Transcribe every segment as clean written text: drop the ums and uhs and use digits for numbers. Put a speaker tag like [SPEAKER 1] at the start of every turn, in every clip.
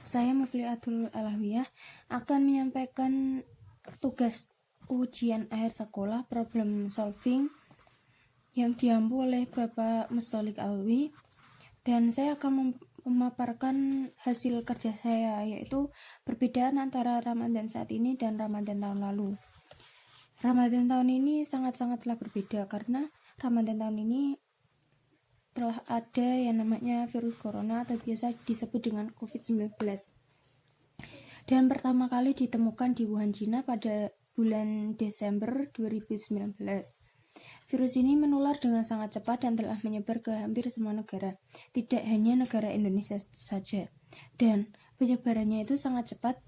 [SPEAKER 1] Saya Mufliatul Alawiyah akan menyampaikan tugas ujian akhir sekolah problem solving yang diampu oleh Bapak Mustolik Alwi, dan saya akan memaparkan hasil kerja saya, yaitu perbedaan antara Ramadan saat ini dan Ramadan tahun lalu. Ramadan tahun ini sangat-sangatlah berbeda karena Ramadan tahun ini telah ada yang namanya virus corona atau biasa disebut dengan COVID-19, dan pertama kali ditemukan di Wuhan, Cina pada bulan Desember 2019. Virus ini menular dengan sangat cepat dan telah menyebar ke hampir semua negara, tidak hanya negara Indonesia saja, dan penyebarannya itu sangat cepat.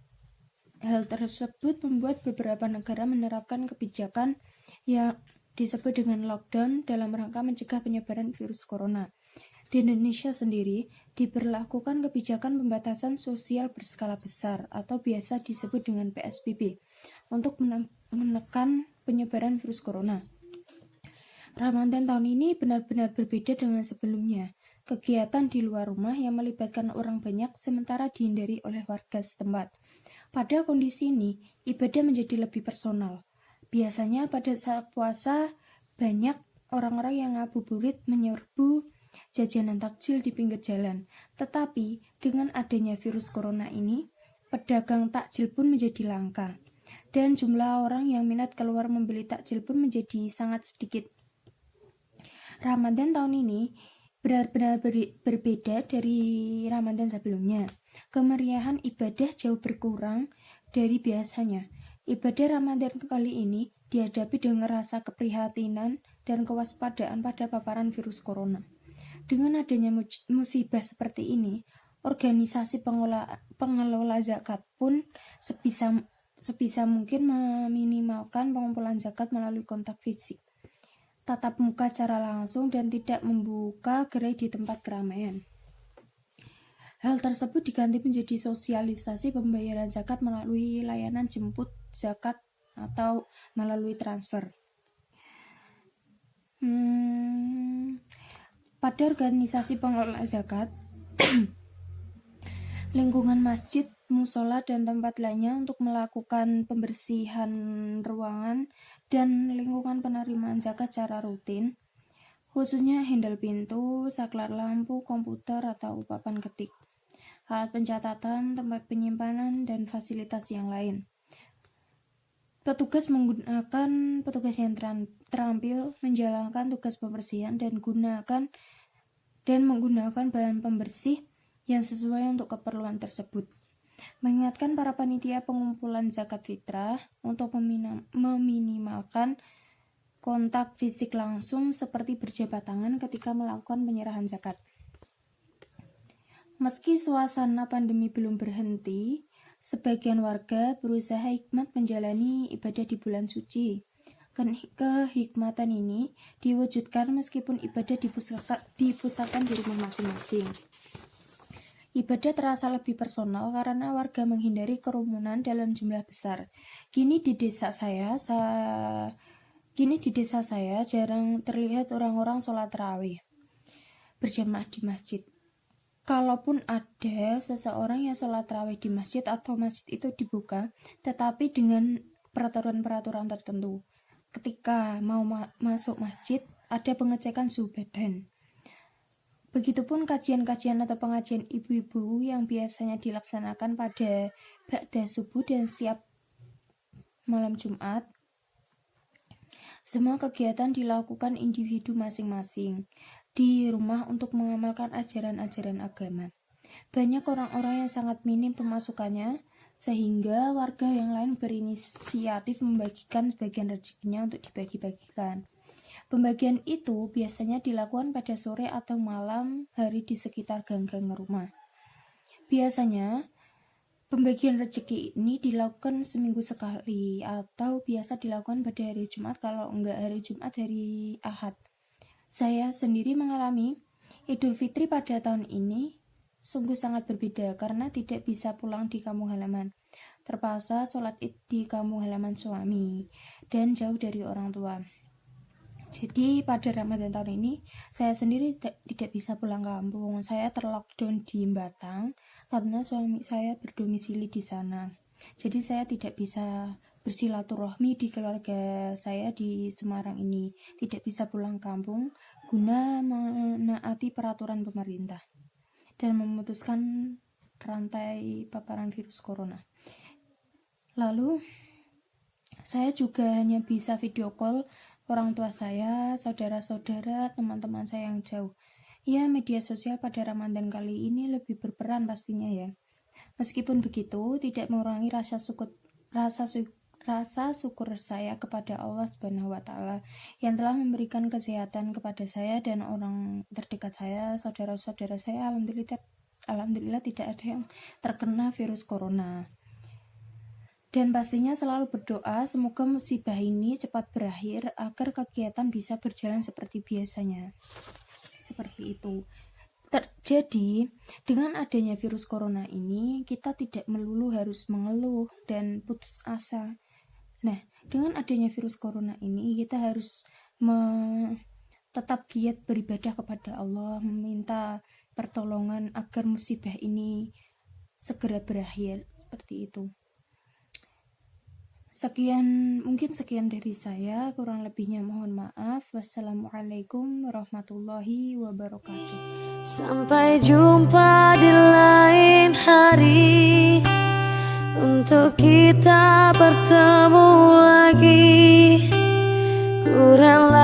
[SPEAKER 1] Hal tersebut membuat beberapa negara menerapkan kebijakan yang disebut dengan lockdown dalam rangka mencegah penyebaran virus corona. Di Indonesia sendiri, diberlakukan kebijakan pembatasan sosial berskala besar atau biasa disebut dengan PSBB untuk menekan penyebaran virus corona. Ramadan tahun ini benar-benar berbeda dengan sebelumnya. Kegiatan di luar rumah yang melibatkan orang banyak sementara dihindari oleh warga setempat. Pada kondisi ini, ibadah menjadi lebih personal. Biasanya pada saat puasa, banyak orang-orang yang ngabuburit menyerbu jajanan takjil di pinggir jalan. Tetapi, dengan adanya virus corona ini, pedagang takjil pun menjadi langka. Dan jumlah orang yang minat keluar membeli takjil pun menjadi sangat sedikit. Ramadan tahun ini benar-benar berbeda dari Ramadan sebelumnya. Kemeriahan ibadah jauh berkurang dari biasanya. Ibadah Ramadan kali ini dihadapi dengan rasa keprihatinan dan kewaspadaan pada paparan virus corona. Dengan adanya musibah seperti ini, organisasi pengelola zakat pun sebisa mungkin meminimalkan pengumpulan zakat melalui kontak fisik, tatap muka secara langsung, dan tidak membuka gerai di tempat keramaian. Hal tersebut diganti menjadi sosialisasi pembayaran zakat melalui layanan jemput zakat atau melalui transfer. Pada organisasi pengelola zakat, lingkungan masjid, musola, dan tempat lainnya untuk melakukan pembersihan ruangan dan lingkungan penerimaan zakat secara rutin, khususnya handle pintu, saklar lampu, komputer atau papan ketik, alat pencatatan, tempat penyimpanan, dan fasilitas yang lain. Petugas yang terampil menjalankan tugas pembersihan dan menggunakan bahan pembersih yang sesuai untuk keperluan tersebut. Mengingatkan para panitia pengumpulan zakat fitrah untuk meminimalkan kontak fisik langsung seperti berjabat tangan ketika melakukan penyerahan zakat. Meski suasana pandemi belum berhenti, sebagian warga berusaha hikmat menjalani ibadah di bulan suci. Kehikmatan ini diwujudkan meskipun ibadah dipusatkan di rumah masing-masing. Ibadah terasa lebih personal karena warga menghindari kerumunan dalam jumlah besar. Kini di desa saya jarang terlihat orang-orang sholat tarawih berjamaah di masjid. Kalaupun ada seseorang yang sholat tarawih di masjid atau masjid itu dibuka, tetapi dengan peraturan-peraturan tertentu. Ketika mau masuk masjid, ada pengecekan suhu badan. Begitupun kajian-kajian atau pengajian ibu-ibu yang biasanya dilaksanakan pada ba'da subuh dan setiap malam Jumat. Semua kegiatan dilakukan individu masing-masing di rumah untuk mengamalkan ajaran-ajaran agama. Banyak orang-orang yang sangat minim pemasukannya, sehingga warga yang lain berinisiatif membagikan sebagian rezekinya untuk dibagi-bagikan. Pembagian itu biasanya dilakukan pada sore atau malam hari di sekitar gang-gang rumah. Biasanya, pembagian rezeki ini dilakukan seminggu sekali atau biasa dilakukan pada hari Jumat, kalau enggak hari Jumat, hari Ahad. Saya sendiri mengalami Idul Fitri pada tahun ini sungguh sangat berbeda karena tidak bisa pulang di kampung halaman. Terpaksa sholat Id di kampung halaman suami dan jauh dari orang tua. Jadi pada Ramadan tahun ini saya sendiri tidak bisa pulang kampung. Saya terlockdown di Batang karena suami saya berdomisili di sana. Jadi saya tidak bisa bersilaturahmi di keluarga saya di Semarang ini, tidak bisa pulang kampung guna menaati peraturan pemerintah dan memutuskan rantai paparan virus corona. Lalu saya juga hanya bisa video call orang tua saya, saudara-saudara, teman-teman saya yang jauh. Ya, media sosial pada Ramadan kali ini lebih berperan pastinya ya. Meskipun begitu, tidak mengurangi rasa syukur saya kepada Allah Subhanahu wa taala yang telah memberikan kesehatan kepada saya dan orang terdekat saya, saudara-saudara saya. Alhamdulillah tidak ada yang terkena virus corona. Dan pastinya selalu berdoa semoga musibah ini cepat berakhir agar kegiatan bisa berjalan seperti biasanya. Seperti itu. Jadi, dengan adanya virus corona ini, kita tidak melulu harus mengeluh dan putus asa. Nah, dengan adanya virus corona ini, kita harus tetap giat beribadah kepada Allah, meminta pertolongan agar musibah ini segera berakhir. Seperti itu. Mungkin sekian dari saya, kurang lebihnya mohon maaf. Wassalamualaikum warahmatullahi wabarakatuh.
[SPEAKER 2] Sampai jumpa di lain hari, untuk kita bertemu lagi. Ku rela